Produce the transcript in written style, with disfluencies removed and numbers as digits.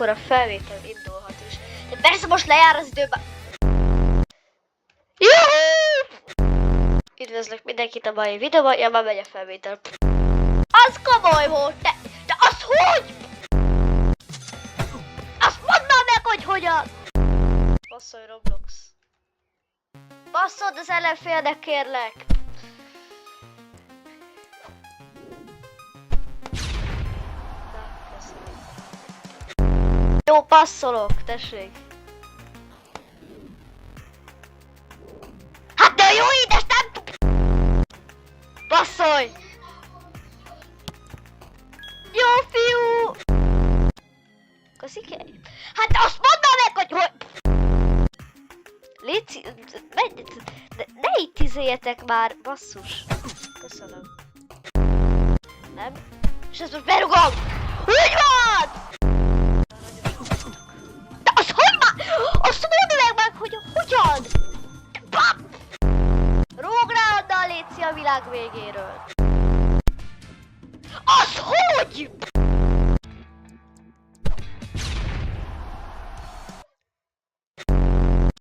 akkor a felvétel indulhat is. De persze most lejár az időben. Juhu! Üdvözlök mindenkit a mai videóban, ja, már megy a felvétel. Az komoly volt, de az hogy? Azt mondd már meg, hogy hogyan! Basszolj Roblox. Basszod az ellenfélnek, kérlek! Na, köszönöm. Jó, passzolok, tessék. Hát de jó édes, nem... Passzolj! Jó fiú! Köszönöm. Hát azt mondd meg, hogy... Léci... Ne itt izéljetek már, basszus. Köszönöm. Nem? És ezt most berugom! Úgy van! De az hogy már? Azt mondd meg, hogy hogyan? Rúg rá onnan, Léci, a világ végéről. Az hogy?